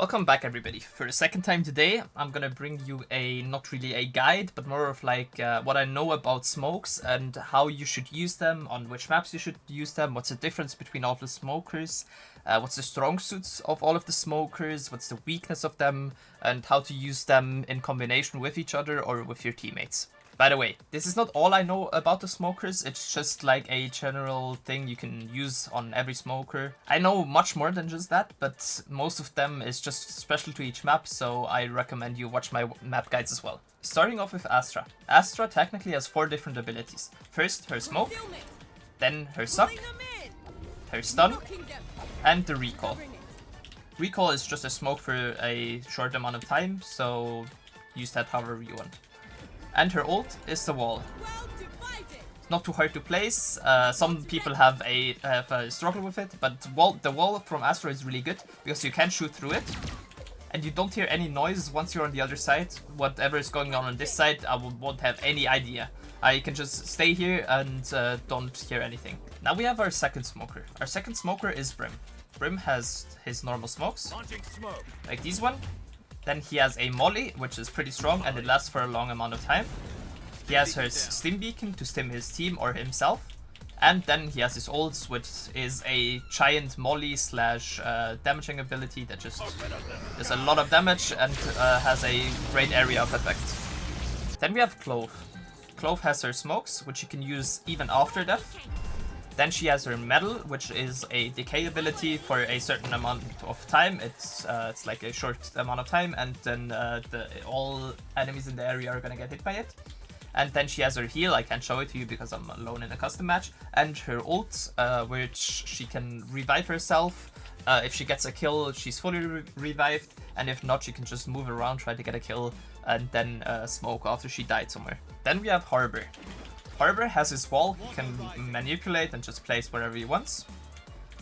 Welcome back everybody. For the second time today, I'm gonna bring you not really a guide, but more of like what I know about smokes and how you should use them, on which maps you should use them, what's the difference between all the smokers, what's the strong suits of all of the smokers, what's the weakness of them, and how to use them in combination with each other or with your teammates. By the way, this is not all I know about the smokers, it's just like a general thing you can use on every smoker. I know much more than just that, but most of them is just special to each map, so I recommend you watch my map guides as well. Starting off with Astra. Astra technically has 4 different abilities. First, her smoke, then her suck, her stun, and the recall. Recall is just a smoke for a short amount of time, so use that however you want. And her ult is the wall. It's not too hard to place. Some people have a struggle with it, but the wall from Astra is really good because you can shoot through it, and you don't hear any noise once you're on the other side. Whatever is going on this side, I won't have any idea. I can just stay here and don't hear anything. Now we have our second smoker. Our second smoker is Brim. Brim has his normal smokes, like these one. Then he has a molly, which is pretty strong and it lasts for a long amount of time. He has her stim beacon to stim his team or himself. And then he has his ults, which is a giant molly slash damaging ability that just does a lot of damage and has a great area of effect. Then we have Clove. Clove has her smokes, which you can use even after death. Then she has her medal, which is a decay ability for a certain amount of time. It's like a short amount of time, and then all enemies in the area are gonna get hit by it. And then she has her heal. I can't show it to you because I'm alone in a custom match. And her ult, which she can revive herself. If she gets a kill, she's fully revived, and if not, she can just move around, try to get a kill, and then smoke after she died somewhere. Then we have Harbor. Harbor has his wall, he can manipulate and just place wherever he wants.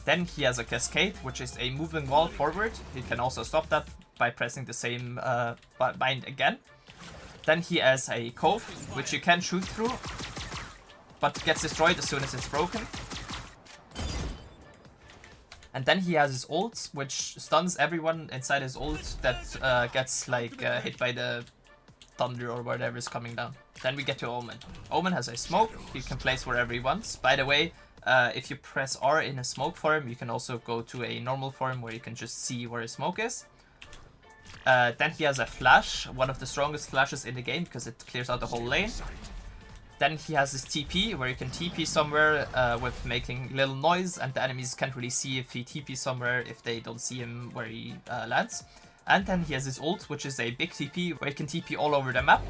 Then he has a cascade, which is a moving wall forward. He can also stop that by pressing the same bind again. Then he has a cove, which you can shoot through, but gets destroyed as soon as it's broken. And then he has his ult, which stuns everyone inside his ult that gets like hit by the thunder or whatever is coming down. Then we get to Omen. Omen has a smoke, he can place wherever he wants. By the way, if you press R in a smoke form, you can also go to a normal form where you can just see where his smoke is. Then he has a flash, one of the strongest flashes in the game because it clears out the whole lane. Then he has his TP, where you can TP somewhere with making little noise, and the enemies can't really see if he TP somewhere if they don't see him where he lands. And then he has his ult, which is a big TP, where you can TP all over the map.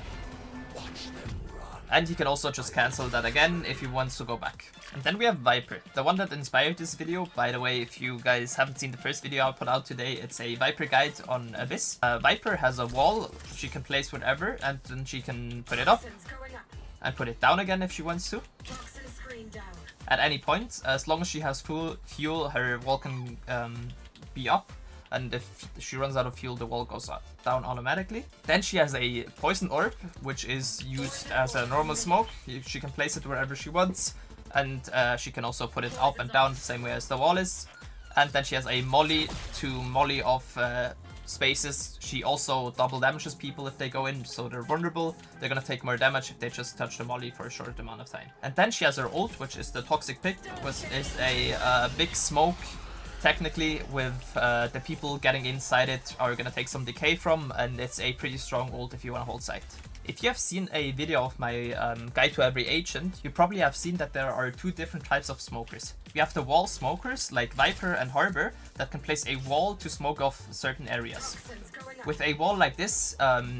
And you can also just cancel that again if you want to go back. And then we have Viper, the one that inspired this video. By the way, if you guys haven't seen the first video I put out today, it's a Viper guide on Abyss. Viper has a wall she can place wherever, and then she can put it up and put it down again if she wants to. At any point, as long as she has full fuel, her wall can be up. And if she runs out of fuel, the wall goes down automatically. Then she has a poison orb, which is used as a normal smoke. She can place it wherever she wants, and she can also put it up and down the same way as the wall is. And then she has a molly to molly off spaces. She also double damages people if they go in, so they're vulnerable. They're gonna take more damage if they just touch the molly for a short amount of time. And then she has her ult, which is the toxic pick, which is a big smoke. Technically, with the people getting inside it are gonna take some decay from, and it's a pretty strong ult if you wanna hold site. If you have seen a video of my guide to every agent, you probably have seen that there are 2 different types of smokers. We have the wall smokers, like Viper and Harbor, that can place a wall to smoke off certain areas. With a wall like this,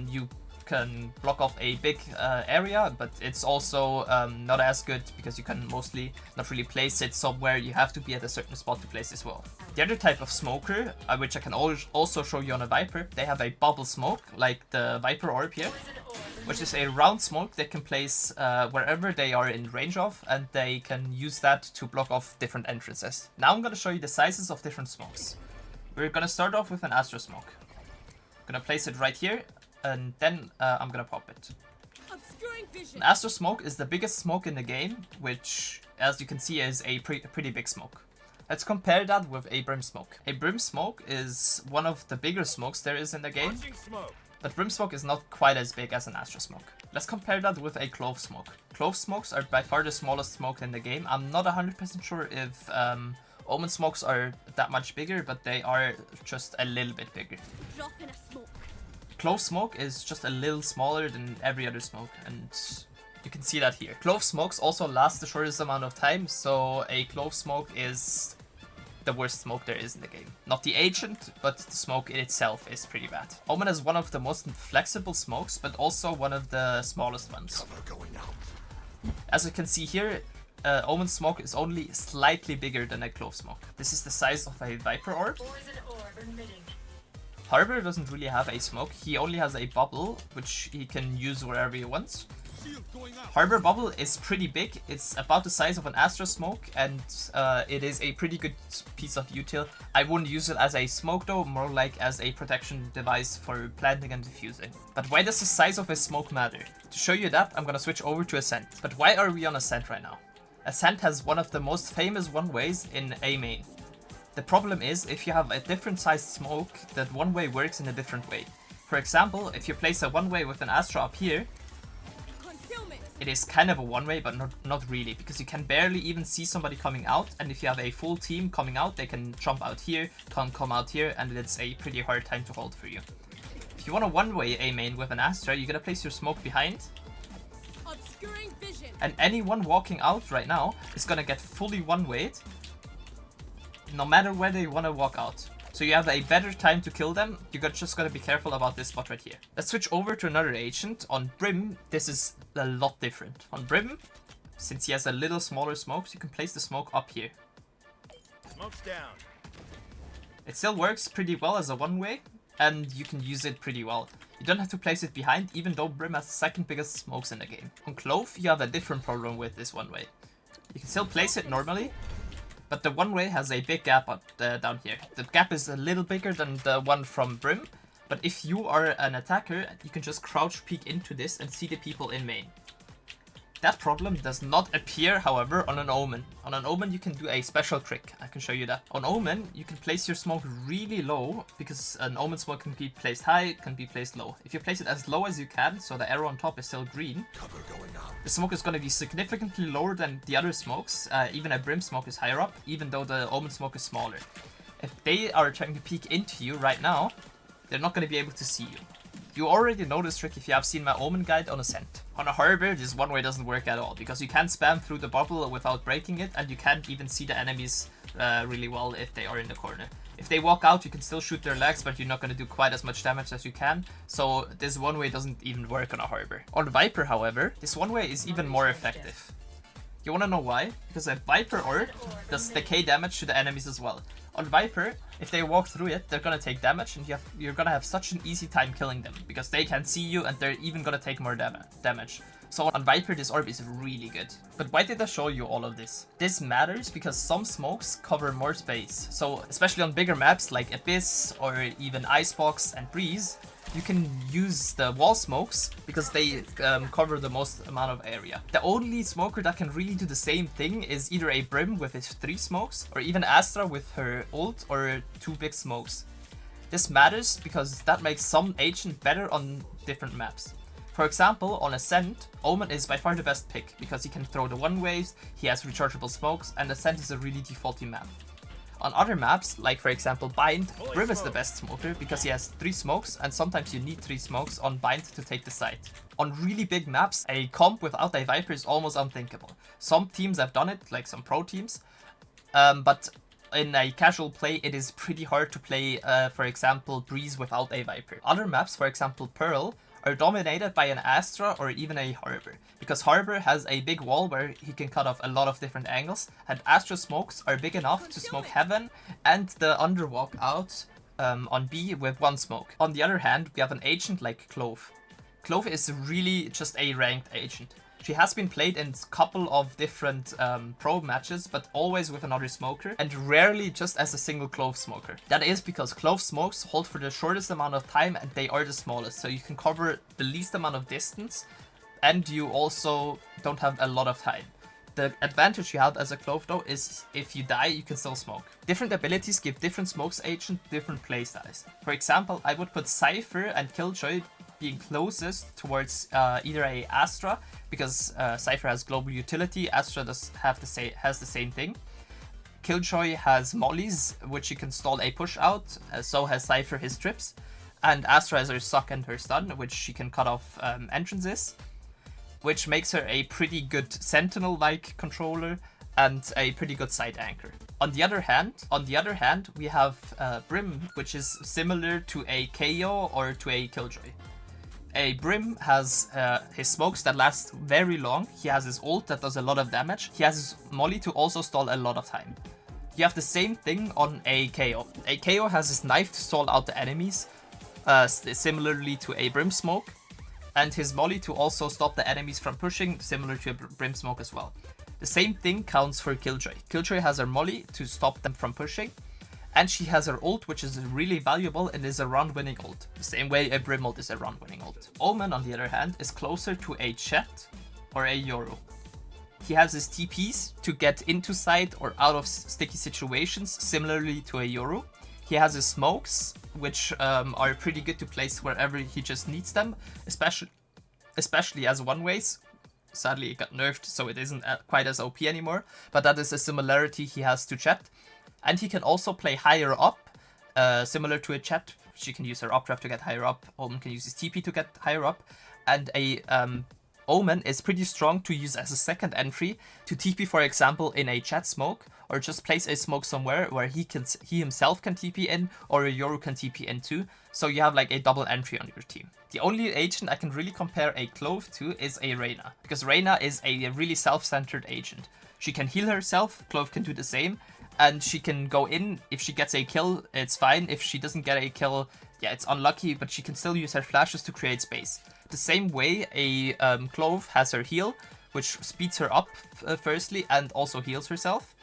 you can block off a big area, but it's also not as good because you can mostly not really place it somewhere. You have to be at a certain spot to place this wall. The other type of smoker, which I can also show you on a Viper, they have a bubble smoke, like the Viper orb here, which is a round smoke they can place wherever they are in range of, and they can use that to block off different entrances. Now I'm going to show you the sizes of different smokes. We're going to start off with an Astra smoke. I'm going to place it right here, and then I'm gonna pop it. An Astra smoke is the biggest smoke in the game, which, as you can see, is a pretty big smoke. Let's compare that with a Brim Smoke. A Brim Smoke is one of the bigger smokes there is in the game, but Brim Smoke is not quite as big as an Astra Smoke. Let's compare that with a Clove Smoke. Clove Smokes are by far the smallest smoke in the game. I'm not 100% sure if Omen Smokes are that much bigger, but they are just a little bit bigger. Drop in a smoke. Clove Smoke is just a little smaller than every other smoke, and you can see that here. Clove Smokes also last the shortest amount of time, so a Clove Smoke is the worst smoke there is in the game. Not the agent, but the smoke in itself is pretty bad. Omen is one of the most flexible smokes, but also one of the smallest ones. As you can see here, Omen Smoke is only slightly bigger than a Clove Smoke. This is the size of a Viper Orb. Harbor doesn't really have a smoke, he only has a bubble, which he can use wherever he wants. Harbor Bubble is pretty big, it's about the size of an Astra Smoke, and it is a pretty good piece of util. I wouldn't use it as a smoke though, more like as a protection device for planting and defusing. But why does the size of a smoke matter? To show you that, I'm gonna switch over to Ascent. But why are we on Ascent right now? Ascent has one of the most famous one-ways in A main. The problem is, if you have a different sized smoke, that one-way works in a different way. For example, if you place a one-way with an Astra up here, it is kind of a one-way, but not really, because you can barely even see somebody coming out, and if you have a full team coming out, they can jump out here, come out here, and it's a pretty hard time to hold for you. If you want a one-way A main with an Astra, you gotta place your smoke behind, and anyone walking out right now is gonna get fully one-wayed, no matter where they wanna walk out. So you have a better time to kill them, just gotta be careful about this spot right here. Let's switch over to another agent. On Brim, this is a lot different. On Brim, since he has a little smaller smokes, you can place the smoke up here. Smoke's down. It still works pretty well as a one-way, and you can use it pretty well. You don't have to place it behind, even though Brim has the second biggest smokes in the game. On Clove, you have a different problem with this one-way. You can still place it normally, but the one-way has a big gap up, down here. The gap is a little bigger than the one from Brim, but if you are an attacker, you can just crouch peek into this and see the people in main. That problem does not appear, however, on an Omen. On an Omen, you can do a special trick. I can show you that. On Omen, you can place your smoke really low, because an Omen smoke can be placed high, can be placed low. If you place it as low as you can, so the arrow on top is still green, the smoke is going to be significantly lower than the other smokes. Even a Brim smoke is higher up, even though the Omen smoke is smaller. If they are trying to peek into you right now, they're not going to be able to see you. You already know this trick if you have seen my Omen guide on Ascent. On a Harbor, this one-way doesn't work at all, because you can't spam through the bubble without breaking it, and you can't even see the enemies really well if they are in the corner. If they walk out, you can still shoot their legs, but you're not going to do quite as much damage as you can, so this one-way doesn't even work on a Harbor. On Viper, however, this one-way is even more effective. You wanna know why? Because a Viper Orb does decay damage to the enemies as well. On Viper, if they walk through it, they're gonna take damage, and you're gonna have such an easy time killing them, because they can see you and they're even gonna take more damage. So on Viper, this orb is really good. But why did I show you all of this? This matters because some smokes cover more space. So especially on bigger maps like Abyss or even Icebox and Breeze, you can use the wall smokes because they cover the most amount of area. The only smoker that can really do the same thing is either a Brim with his 3 smokes, or even Astra with her ult or 2 big smokes. This matters because that makes some agent better on different maps. For example, on Ascent, Omen is by far the best pick because he can throw the one-ways, he has rechargeable smokes, and Ascent is a really defaulty map. On other maps, like for example Bind, Brim is the best smoker because he has 3 smokes, and sometimes you need 3 smokes on Bind to take the site. On really big maps, a comp without a Viper is almost unthinkable. Some teams have done it, like some pro teams, but in a casual play it is pretty hard to play, for example, Breeze without a Viper. Other maps, for example Pearl, are dominated by an Astra or even a Harbor, because Harbor has a big wall where he can cut off a lot of different angles, and Astra smokes are big enough to smoke Heaven and the underwalk out on B with 1 smoke. On the other hand, we have an agent like Clove. Clove is really just a ranked agent. She has been played in a couple of different pro matches, but always with another smoker, and rarely just as a single Clove smoker. That is because Clove smokes hold for the shortest amount of time, and they are the smallest, so you can cover the least amount of distance, and you also don't have a lot of time. The advantage you have as a Clove though is if you die, you can still smoke. Different abilities give different smokes agent different playstyles. For example, I would put Cypher and Killjoy being closest towards either a Astra, because Cypher has global utility, Astra has the same thing. Killjoy has mollies, which you can stall a push out, so has Cypher his trips. And Astra has her suck and her stun, which she can cut off entrances, which makes her a pretty good Sentinel-like controller and a pretty good side anchor. On the other hand, we have Brim, which is similar to a KO or to a Killjoy. A Brim has his smokes that last very long. He has his ult that does a lot of damage. He has his molly to also stall a lot of time. You have the same thing on a KO. A KO has his knife to stall out the enemies, similarly to a Brim smoke, and his molly to also stop the enemies from pushing, similar to a Brim smoke as well. The same thing counts for Killjoy. Killjoy has her molly to stop them from pushing, and she has her ult, which is really valuable and is a round-winning ult. The same way a Brim ult is a round-winning ult. Omen, on the other hand, is closer to a Chet or a Yoru. He has his TPs to get into side or out of sticky situations, similarly to a Yoru. He has his smokes, which are pretty good to place wherever he just needs them, especially as one-ways. Sadly, it got nerfed, so it isn't quite as OP anymore, but that is a similarity he has to Chet. And he can also play higher up, similar to a Chet. She can use her updraft to get higher up. Omen can use his TP to get higher up. And a Omen is pretty strong to use as a second entry to TP, for example, in a Chet smoke, or just place a smoke somewhere where he himself can TP in, or a Yoru can TP in too. So you have like a double entry on your team. The only agent I can really compare a Clove to is a Reyna, because Reyna is a really self-centered agent. She can heal herself, Clove can do the same, and she can go in. If she gets a kill, it's fine. If she doesn't get a kill, yeah, it's unlucky, but she can still use her flashes to create space. The same way a Clove has her heal, which speeds her up firstly and also heals herself.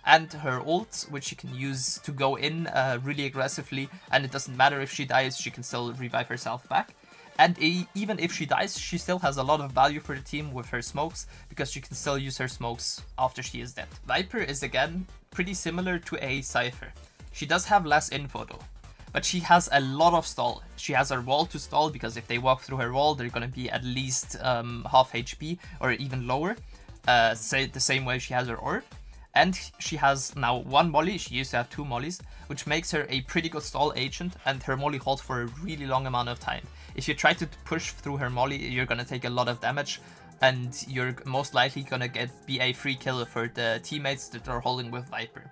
And her ult, which she can use to go in really aggressively, and it doesn't matter if she dies, she can still revive herself back. And even if she dies, she still has a lot of value for the team with her smokes, because she can still use her smokes after she is dead. Viper is again pretty similar to a Cypher. She does have less info though, but she has a lot of stall. She has her wall to stall, because if they walk through her wall, they're gonna be at least half HP or even lower. Say the same way she has her orb. And she has now one molly. She used to have two mollies, which makes her a pretty good stall agent, and her molly holds for a really long amount of time. If you try to push through her molly, you're gonna take a lot of damage, and you're most likely gonna be a free kill for the teammates that are holding with Viper.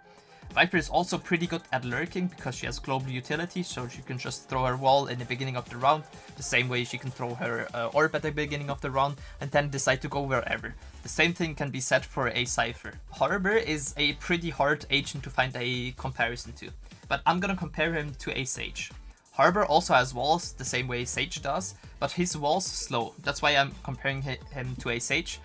Viper is also pretty good at lurking, because she has global utility, so she can just throw her wall in the beginning of the round, the same way she can throw her orb at the beginning of the round, and then decide to go wherever. The same thing can be said for a Cypher. Harbor is a pretty hard agent to find a comparison to, but I'm gonna compare him to a Sage. Harbor also has walls, the same way Sage does, but his walls slow. That's why I'm comparing him to a Sage.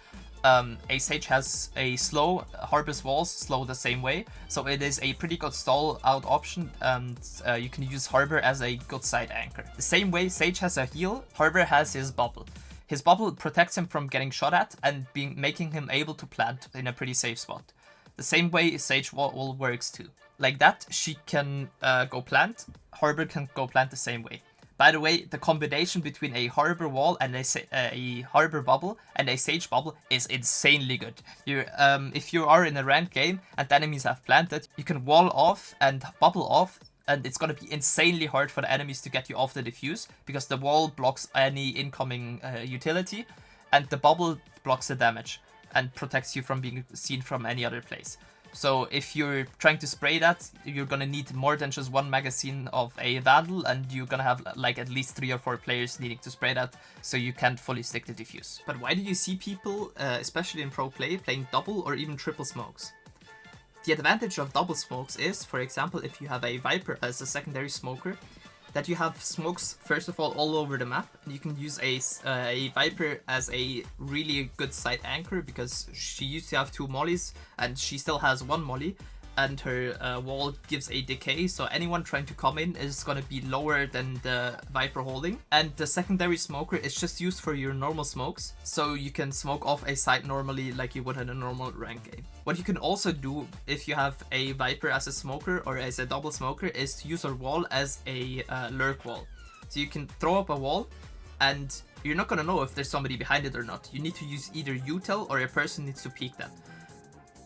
A Sage has a slow, Harbor's walls slow the same way, so it is a pretty good stall out option, and you can use Harbor as a good side anchor. The same way Sage has a heal, Harbor has his bubble. His bubble protects him from getting shot at and making him able to plant in a pretty safe spot. The same way Sage wall works too. Like that, she can go plant, Harbor can go plant the same way. By the way, the combination between a Harbor wall and a Harbor bubble and a Sage bubble is insanely good. If you are in a ranked game and the enemies have planted, you can wall off and bubble off, and it's gonna be insanely hard for the enemies to get you off the defuse, because the wall blocks any incoming utility, and the bubble blocks the damage and protects you from being seen from any other place. So if you're trying to spray that, you're gonna need more than just one magazine of a Vandal, and you're gonna have like at least 3 or 4 players needing to spray that, so you can't fully stick the defuse. But why do you see people, especially in pro play, playing double or even triple smokes? The advantage of double smokes is, for example, if you have a Viper as a secondary smoker, that you have smokes, first of all over the map. You can use a Viper as a really good side anchor, because she used to have 2 mollies and she still has 1 molly, and her wall gives a decay, so anyone trying to come in is gonna be lower than the Viper holding. And the secondary smoker is just used for your normal smokes, so you can smoke off a site normally like you would in a normal rank game. What you can also do if you have a Viper as a smoker or as a double smoker is to use her wall as a lurk wall. So you can throw up a wall and you're not gonna know if there's somebody behind it or not. You need to use either util or a person needs to peek that.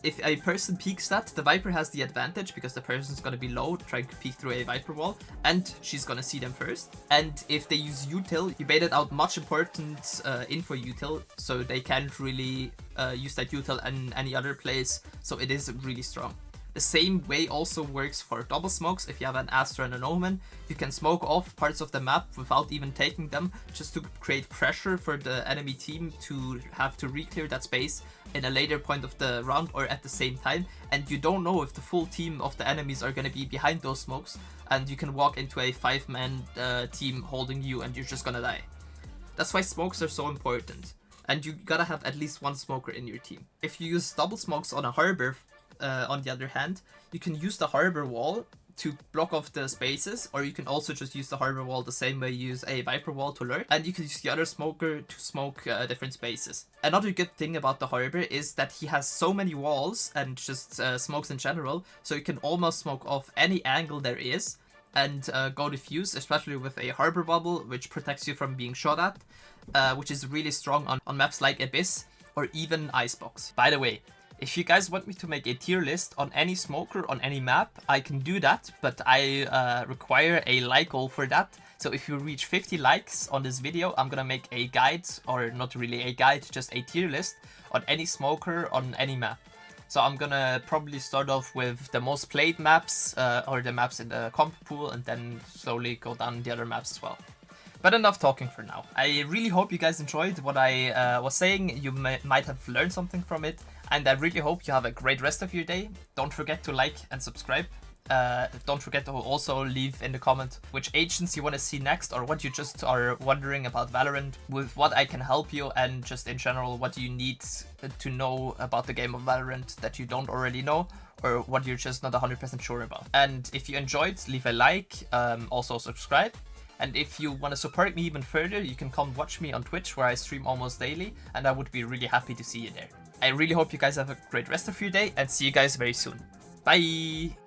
If a person peeks that, the Viper has the advantage because the person's gonna be low trying to peek through a Viper wall and she's gonna see them first. And if they use util, you baited out much important info util, so they can't really use that util in any other place, so it is really strong. The same way also works for double smokes. If you have an Astra and an Omen, you can smoke off parts of the map without even taking them, just to create pressure for the enemy team to have to re-clear that space in a later point of the round or at the same time. And you don't know if the full team of the enemies are going to be behind those smokes, and you can walk into a 5-man team holding you and you're just gonna die. That's why smokes are so important. And you gotta have at least one smoker in your team. If you use double smokes on a harbor, on the other hand, you can use the harbor wall to block off the spaces, or you can also just use the harbor wall the same way you use a Viper wall to lurk, and you can use the other smoker to smoke different spaces. Another good thing about the harbor is that he has so many walls and just smokes in general, so you can almost smoke off any angle there is and go defuse, especially with a harbor bubble, which protects you from being shot at, which is really strong on maps like Abyss or even Icebox. By the way, if you guys want me to make a tier list on any smoker on any map, I can do that, but I require a like goal for that. So if you reach 50 likes on this video, I'm gonna make a guide, or not really a guide, just a tier list on any smoker on any map. So I'm gonna probably start off with the most played maps, or the maps in the comp pool, and then slowly go down the other maps as well. But enough talking for now. I really hope you guys enjoyed what I was saying. You might have learned something from it. And I really hope you have a great rest of your day. Don't forget to like and subscribe. Don't forget to also leave in the comment which agents you want to see next, or what you just are wondering about Valorant, with what I can help you, and just in general what you need to know about the game of Valorant that you don't already know, or what you're just not 100% sure about. And if you enjoyed, leave a like, also subscribe. And if you want to support me even further, you can come watch me on Twitch, where I stream almost daily, and I would be really happy to see you there. I really hope you guys have a great rest of your day, and see you guys very soon. Bye!